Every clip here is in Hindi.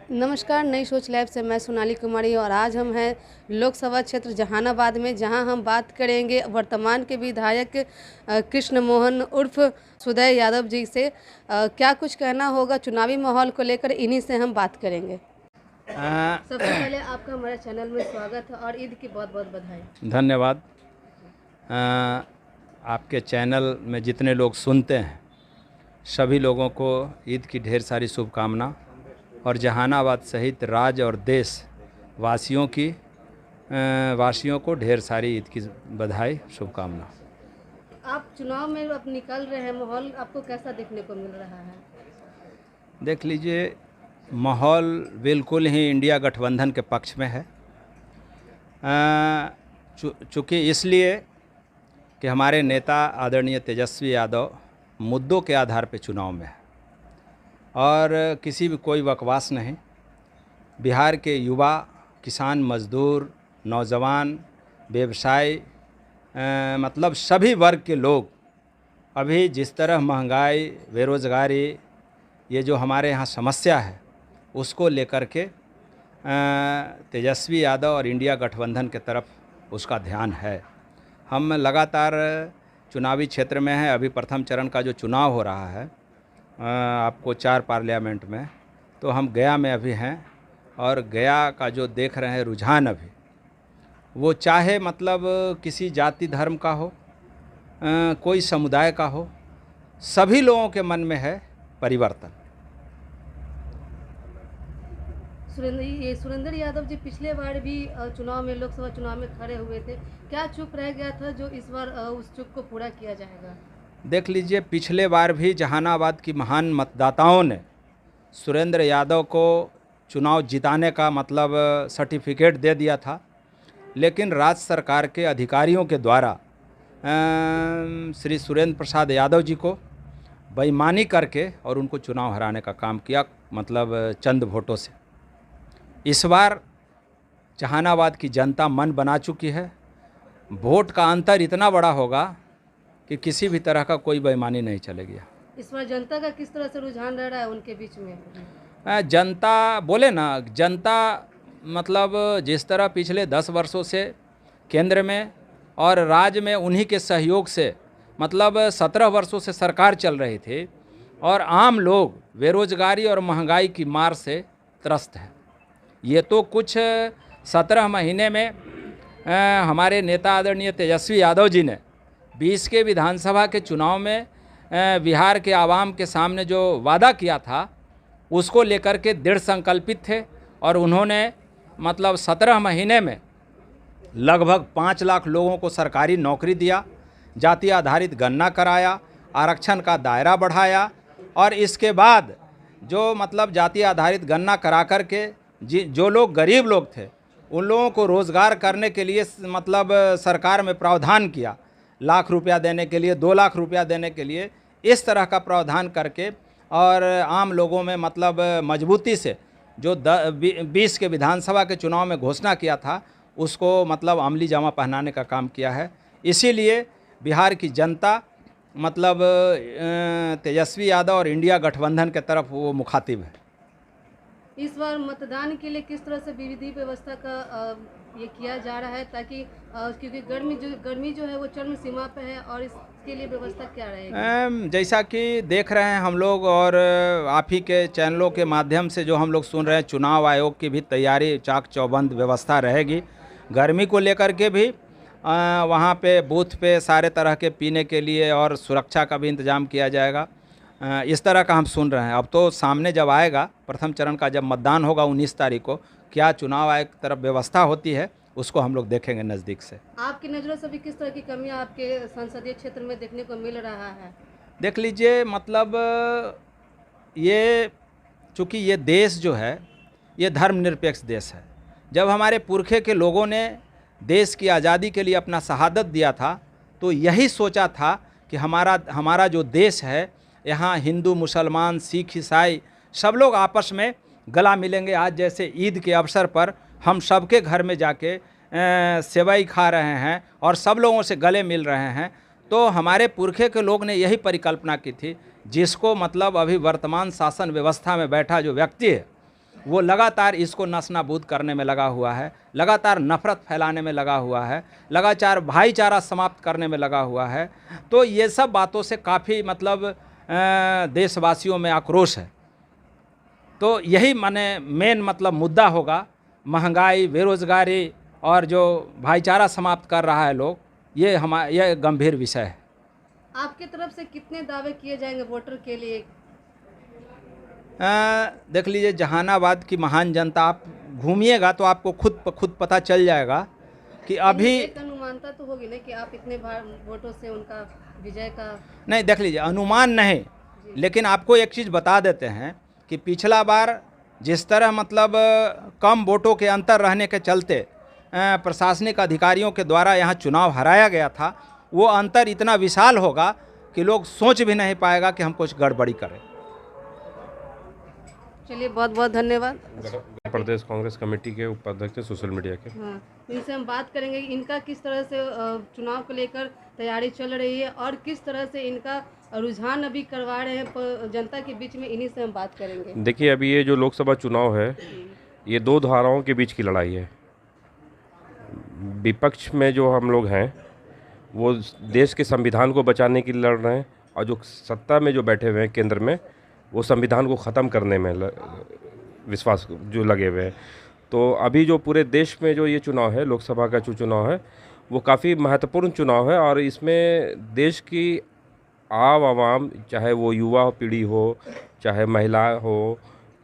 नमस्कार, नई सोच लैब से मैं सोनाली कुमारी और आज हम हैं लोकसभा क्षेत्र जहानाबाद में, जहां हम बात करेंगे वर्तमान के विधायक कृष्ण मोहन उर्फ सुदय यादव जी से। क्या कुछ कहना होगा चुनावी माहौल को लेकर, इन्हीं से हम बात करेंगे। सबसे पहले आपका हमारे चैनल में स्वागत है और ईद की बहुत बहुत बधाई। धन्यवाद। आपके चैनल में जितने लोग सुनते हैं सभी लोगों को ईद की ढेर सारी शुभकामना और जहानाबाद सहित राज्य और देश वासियों को ढेर सारी ईद की बधाई शुभकामना। आप चुनाव में अब निकल रहे हैं, माहौल आपको कैसा देखने को मिल रहा है? देख लीजिए, माहौल बिल्कुल ही इंडिया गठबंधन के पक्ष में है। चूँकि इसलिए कि हमारे नेता आदरणीय तेजस्वी यादव मुद्दों के आधार पर चुनाव में है और किसी भी कोई बकवास नहीं। बिहार के युवा, किसान, मजदूर, नौजवान, व्यवसाय, मतलब सभी वर्ग के लोग अभी जिस तरह महंगाई, बेरोज़गारी, ये जो हमारे यहाँ समस्या है उसको लेकर के तेजस्वी यादव और इंडिया गठबंधन के तरफ उसका ध्यान है। हम लगातार चुनावी क्षेत्र में हैं। अभी प्रथम चरण का जो चुनाव हो रहा है आपको 4 पार्लियामेंट में, तो हम गया में अभी हैं और गया का जो देख रहे हैं रुझान अभी, वो चाहे मतलब किसी जाति धर्म का हो, कोई समुदाय का हो, सभी लोगों के मन में है परिवर्तन। सुरेंद्र यादव जी पिछले बार भी चुनाव में, लोकसभा चुनाव में खड़े हुए थे। क्या चूक रह गया था जो इस बार उस चूक को पूरा किया जाएगा? देख लीजिए, पिछले बार भी जहानाबाद की महान मतदाताओं ने सुरेंद्र यादव को चुनाव जिताने का मतलब सर्टिफिकेट दे दिया था, लेकिन राज्य सरकार के अधिकारियों के द्वारा श्री सुरेंद्र प्रसाद यादव जी को बेईमानी करके और उनको चुनाव हराने का काम किया, मतलब चंद वोटों से। इस बार जहानाबाद की जनता मन बना चुकी है। वोट का अंतर इतना बड़ा होगा कि किसी भी तरह का कोई बेईमानी नहीं चलेगी। इस बार जनता का किस तरह से रुझान रह रहा है उनके बीच में? जनता बोले ना, जनता मतलब जिस तरह पिछले 10 वर्षों से केंद्र में और राज्य में उन्हीं के सहयोग से मतलब 17 वर्षों से सरकार चल रही थी और आम लोग बेरोजगारी और महंगाई की मार से त्रस्त है। ये तो कुछ 17 महीने में हमारे नेता आदरणीय तेजस्वी यादव जी ने 20 के विधानसभा के चुनाव में बिहार के आवाम के सामने जो वादा किया था उसको लेकर के दृढ़ संकल्पित थे और उन्होंने मतलब 17 महीने में लगभग 5 लाख लोगों को सरकारी नौकरी दिया, जाति आधारित गणना कराया, आरक्षण का दायरा बढ़ाया और इसके बाद जो मतलब जाति आधारित गणना करा कर के जो लोग गरीब लोग थे उन लोगों को रोज़गार करने के लिए मतलब सरकार में प्रावधान किया, लाख रुपया देने के लिए, 2 लाख रुपया देने के लिए, इस तरह का प्रावधान करके और आम लोगों में मतलब मजबूती से जो 20 के विधानसभा के चुनाव में घोषणा किया था उसको मतलब अमली जामा पहनाने का काम किया है। इसीलिए बिहार की जनता मतलब तेजस्वी यादव और इंडिया गठबंधन के तरफ वो मुखातिब है। इस बार मतदान के लिए किस तरह से विधि व्यवस्था का ये किया जा रहा है, ताकि क्योंकि गर्मी जो है वो चरम सीमा पे है, और इसके लिए व्यवस्था क्या रहेगी? जैसा कि देख रहे हैं हम लोग और आप ही के चैनलों के माध्यम से जो हम लोग सुन रहे हैं, चुनाव आयोग की भी तैयारी चाक चौबंद व्यवस्था रहेगी। गर्मी को लेकर के भी वहाँ पे बूथ पे सारे तरह के पीने के लिए और सुरक्षा का भी इंतजाम किया जाएगा। इस तरह का हम सुन रहे हैं। अब तो सामने जब आएगा प्रथम चरण का, जब मतदान होगा 19 तारीख को, क्या चुनाव आयोग की तरफ व्यवस्था होती है उसको हम लोग देखेंगे नज़दीक से। आपकी नज़रों से भी किस तरह की कमियां आपके संसदीय क्षेत्र में देखने को मिल रहा है? देख लीजिए, मतलब ये चूँकि ये देश जो है ये धर्मनिरपेक्ष देश है। जब हमारे पुरखे के लोगों ने देश की आज़ादी के लिए अपना शहादत दिया था तो यही सोचा था कि हमारा जो देश है यहाँ हिंदू, मुसलमान, सिख, ईसाई सब लोग आपस में गला मिलेंगे। आज जैसे ईद के अवसर पर हम सबके घर में जाके सेवई खा रहे हैं और सब लोगों से गले मिल रहे हैं, तो हमारे पुरखे के लोग ने यही परिकल्पना की थी, जिसको मतलब अभी वर्तमान शासन व्यवस्था में बैठा जो व्यक्ति है वो लगातार इसको नस्तानाबूद करने में लगा हुआ है, लगातार नफरत फैलाने में लगा हुआ है, लगातार भाईचारा समाप्त करने में लगा हुआ है। तो ये सब बातों से काफ़ी मतलब देशवासियों में आक्रोश है। तो यही माने मेन मतलब मुद्दा होगा, महंगाई, बेरोजगारी और जो भाईचारा समाप्त कर रहा है लोग, ये गंभीर विषय है। आपकी तरफ से कितने दावे किए जाएंगे वोटर के लिए? देख लीजिए, जहानाबाद की महान जनता, आप घूमिएगा तो आपको खुद पता चल जाएगा कि अभी एक अनुमानता तो होगी ना कि आप इतने वोटों से उनका विजय का। नहीं, देख लीजिए, अनुमान नहीं, लेकिन आपको एक चीज़ बता देते हैं कि पिछला बार जिस तरह मतलब कम वोटों के अंतर रहने के चलते प्रशासनिक अधिकारियों के द्वारा यहाँ चुनाव हराया गया था, वो अंतर इतना विशाल होगा कि लोग सोच भी नहीं पाएगा कि हम कुछ गड़बड़ी करें। चलिए, बहुत बहुत धन्यवाद। प्रदेश कांग्रेस कमेटी के उपाध्यक्ष हैं सोशल मीडिया के। हाँ, इनसे हम बात करेंगे इनका किस तरह से चुनाव को लेकर तैयारी चल रही है और किस तरह से इनका रुझान अभी करवा रहे हैं जनता के बीच में। इन्हीं से हम बात करेंगे। देखिए, अभी ये जो लोकसभा चुनाव है, ये दो धाराओं के बीच की लड़ाई है। विपक्ष में जो हम लोग हैं वो देश के संविधान को बचाने के लिए लड़ रहे हैं, और जो सत्ता में जो बैठे हुए हैं केंद्र में, वो संविधान को ख़त्म करने में विश्वास जो लगे हुए हैं। तो अभी जो पूरे देश में जो ये चुनाव है, लोकसभा का जो चुनाव है, वो काफ़ी महत्वपूर्ण चुनाव है। और इसमें देश की आवाम, चाहे वो युवा पीढ़ी हो, चाहे महिला हो,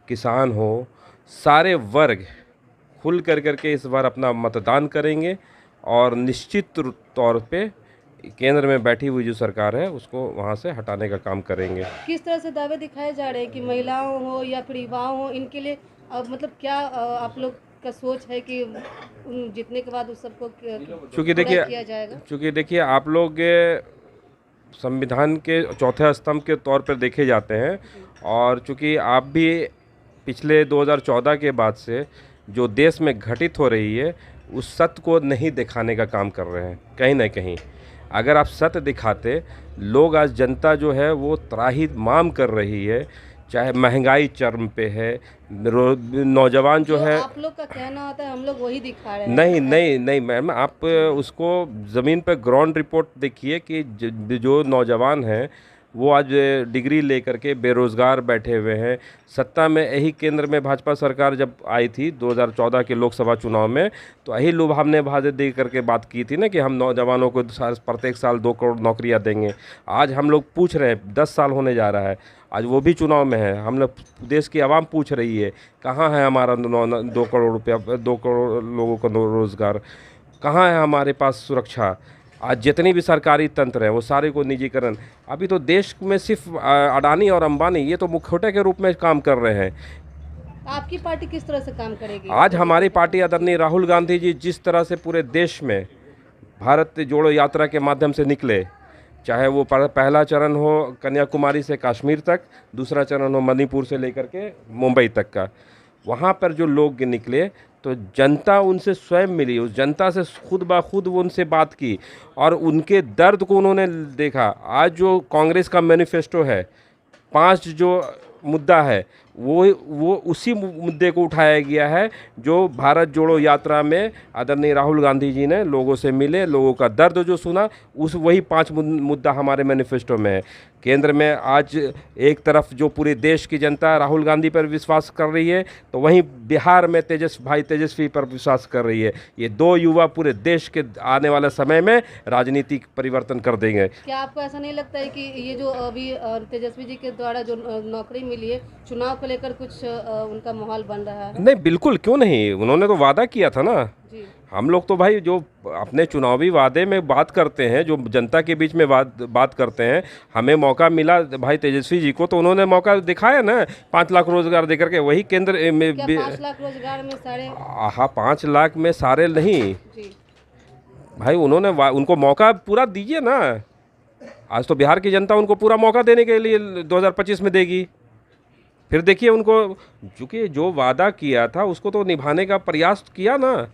किसान हो, सारे वर्ग खुल करके इस बार अपना मतदान करेंगे और निश्चित तौर पे केंद्र में बैठी हुई जो सरकार है उसको वहाँ से हटाने का काम करेंगे। किस तरह से दावे दिखाए जा रहे हैं कि महिलाओं हो या फिर युवाओं हो, इनके लिए मतलब क्या आप लोग का सोच है कि जीतने के बाद उस सबको चूँकि किया जाएगा? चूँकि देखिए, आप लोग संविधान के चौथे स्तंभ के तौर पर देखे जाते हैं, और चूँकि आप भी पिछले 2014 के बाद से जो देश में घटित हो रही है उस सत्य को नहीं दिखाने का काम कर रहे हैं। कहीं ना कहीं अगर आप सत्य दिखाते, लोग, आज जनता जो है वो त्राही माम कर रही है, चाहे महंगाई चरम पे है, नौजवान जो है। आप लोग का कहना होता है हम लोग वही दिखा रहे हैं। नहीं मैम, आप उसको ज़मीन पर ग्राउंड रिपोर्ट देखिए कि जो नौजवान हैं वो आज डिग्री लेकर के बेरोज़गार बैठे हुए हैं। सत्ता में यही केंद्र में भाजपा सरकार जब आई थी 2014 के लोकसभा चुनाव में, तो यही लुभावने वादे दे करके बात की थी ना कि हम नौजवानों को प्रत्येक साल 2 करोड़ नौकरियां देंगे। आज हम लोग पूछ रहे हैं, 10 साल होने जा रहा है, आज वो भी चुनाव में है, हम लोग, देश की आवाम पूछ रही है कहाँ है हमारा 2 करोड़ रुपया, 2 करोड़ लोगों का रोज़गार, कहाँ है हमारे पास सुरक्षा। आज जितनी भी सरकारी तंत्र है वो सारे को निजीकरण। अभी तो देश में सिर्फ अडानी और अंबानी ये तो मुखौटे के रूप में काम कर रहे हैं। आपकी पार्टी किस तरह से काम करेगी? आज हमारी पार्टी आदरणीय राहुल गांधी जी जिस तरह से पूरे देश में भारत जोड़ो यात्रा के माध्यम से निकले, चाहे वो पहला चरण हो कन्याकुमारी से कश्मीर तक, दूसरा चरण हो मणिपुर से लेकर के मुंबई तक का, वहाँ पर जो लोग निकले तो जनता उनसे स्वयं मिली, उस जनता से खुद ब खुद वो उनसे बात की और उनके दर्द को उन्होंने देखा। आज जो कांग्रेस का मैनिफेस्टो है, 5 जो मुद्दा है वो उसी मुद्दे को उठाया गया है जो भारत जोड़ो यात्रा में आदरणीय राहुल गांधी जी ने लोगों से मिले, लोगों का दर्द जो सुना, वही 5 मुद्दा हमारे मैनिफेस्टो में है। केंद्र में आज एक तरफ जो पूरे देश की जनता राहुल गांधी पर विश्वास कर रही है, तो वहीं बिहार में तेजस्वी पर विश्वास कर रही है। ये 2 युवा पूरे देश के आने वाले समय में राजनीतिक परिवर्तन कर देंगे। क्या आपको ऐसा नहीं लगता है कि ये जो अभी तेजस्वी जी के द्वारा जो नौकरी मिली है, चुनाव को लेकर कुछ उनका माहौल बन रहा है? नहीं, बिल्कुल क्यों नहीं, उन्होंने तो वादा किया था ना जी। हम लोग तो भाई जो अपने चुनावी वादे में बात करते हैं, जो जनता के बीच में बात करते हैं, हमें मौका मिला भाई तेजस्वी जी को, तो उन्होंने मौका दिखाया ना 5 लाख रोजगार देकर के। वही केंद्र में 5 लाख रोजगार में सारे, हाँ 5 लाख में सारे नहीं जी। भाई, उनको मौका पूरा दीजिए ना। आज तो बिहार की जनता उनको पूरा मौका देने के लिए 2025 में देगी। फिर देखिए उनको, चूँकि जो वादा किया था उसको तो निभाने का प्रयास किया ना,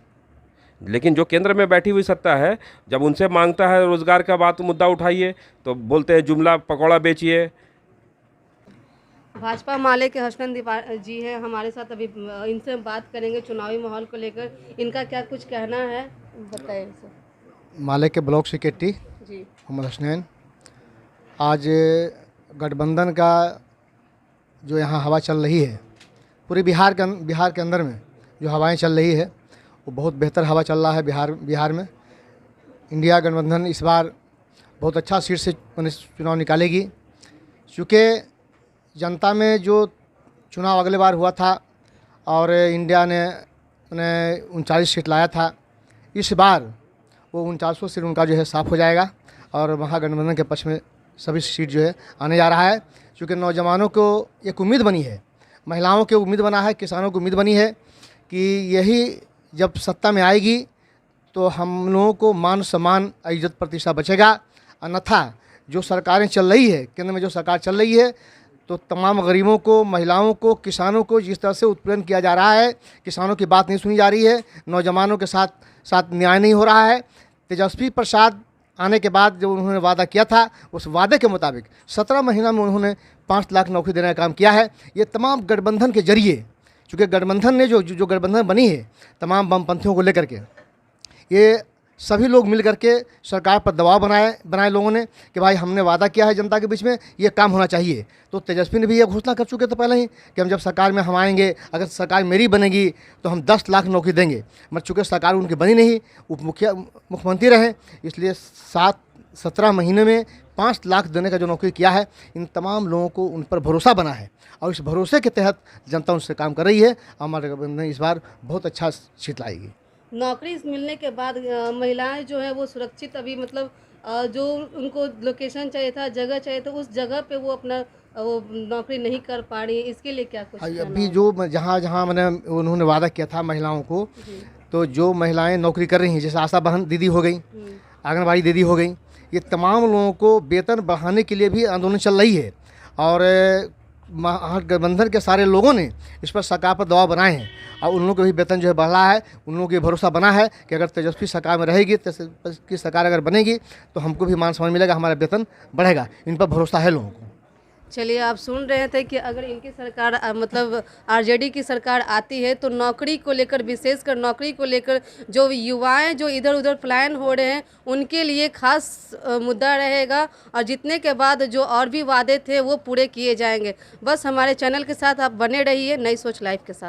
लेकिन जो केंद्र में बैठी हुई सत्ता है, जब उनसे मांगता है रोजगार का मुद्दा उठाइए तो बोलते हैं जुमला पकौड़ा बेचिए। भाजपा माले के हसन जी हैं हमारे साथ, अभी इनसे हम बात करेंगे चुनावी माहौल को लेकर, इनका क्या कुछ कहना है बताइए सर। माले के ब्लॉक सेक्रेटरी जी मोहम्मद हसनैन। आज गठबंधन का जो यहाँ हवा चल रही है, पूरे बिहार के अंदर में जो हवाएं चल रही है वो बहुत बेहतर हवा चल रहा है बिहार में। इंडिया गठबंधन इस बार बहुत अच्छा सीट से चुनाव निकालेगी, चूँकि जनता में जो चुनाव अगले बार हुआ था और इंडिया ने 39 सीट लाया था, इस बार वो 49 सीट उनका जो है साफ़ हो जाएगा और महागठबंधन के पक्ष में सभी सीट जो है आने जा रहा है। क्योंकि नौजवानों को एक उम्मीद बनी है, महिलाओं की उम्मीद बना है, किसानों की उम्मीद बनी है कि यही जब सत्ता में आएगी तो हम लोगों को मान सम्मान इज्जत प्रतिष्ठा बचेगा। अन्यथा जो सरकारें चल रही है, केंद्र में जो सरकार चल रही है, तो तमाम गरीबों को, महिलाओं को, किसानों को जिस तरह से उत्पीड़न किया जा रहा है, किसानों की बात नहीं सुनी जा रही है, नौजवानों के साथ न्याय नहीं हो रहा है। तेजस्वी प्रसाद आने के बाद जो उन्होंने वादा किया था, उस वादे के मुताबिक 17 महीना में उन्होंने 5 लाख नौकरी देने का काम किया है। ये तमाम गठबंधन के जरिए, चूँकि गठबंधन ने जो गठबंधन बनी है तमाम वामपंथियों को लेकर के, ये सभी लोग मिल करके सरकार पर दबाव बनाए लोगों ने कि भाई हमने वादा किया है जनता के बीच में, ये काम होना चाहिए। तो तेजस्वी ने भी ये घोषणा कर चुके थे पहले ही कि हम जब सरकार में हम आएंगे, अगर सरकार मेरी बनेगी तो हम 10 लाख नौकरी देंगे। मगर चूँकि सरकार उनकी बनी नहीं, मुख्यमंत्री रहे, इसलिए 17 महीने में 5 लाख देने का जो नौकरी किया है, इन तमाम लोगों को उन पर भरोसा बना है और इस भरोसे के तहत जनता उनसे काम कर रही है। हमारे गठबंधन इस बार बहुत अच्छा सीट लाएगी। नौकरी मिलने के बाद महिलाएं जो है वो सुरक्षित, अभी मतलब जो उनको लोकेशन चाहिए था, जगह चाहिए था, उस जगह पे वो अपना वो नौकरी नहीं कर पा रही, इसके लिए क्या कुछ अभी जो जहाँ मैंने उन्होंने वादा किया था महिलाओं को, तो जो महिलाएं नौकरी कर रही हैं, जैसे आशा बहन दीदी हो गई, आंगनबाड़ी दीदी हो गई, ये तमाम लोगों को वेतन बढ़ाने के लिए भी आंदोलन चल रही है और महागठबंधन के सारे लोगों ने इस पर सरकार पर दबाव बनाए हैं और उन लोगों को भी वेतन जो है बढ़ रहा है। उन लोगों को भरोसा बना है कि अगर तेजस्वी सरकार में रहेगी, तेजस्वी सरकार अगर बनेगी तो हमको भी मान सम्मान मिलेगा, हमारा वेतन बढ़ेगा। इन पर भरोसा है लोगों को। चलिए, आप सुन रहे थे कि अगर इनकी सरकार मतलब आरजेडी की सरकार आती है तो नौकरी को लेकर, विशेषकर नौकरी को लेकर जो युवाएं जो इधर उधर पलायन हो रहे हैं उनके लिए खास मुद्दा रहेगा और जीतने के बाद जो और भी वादे थे वो पूरे किए जाएंगे। बस हमारे चैनल के साथ आप बने रहिए नई सोच लाइव के साथ।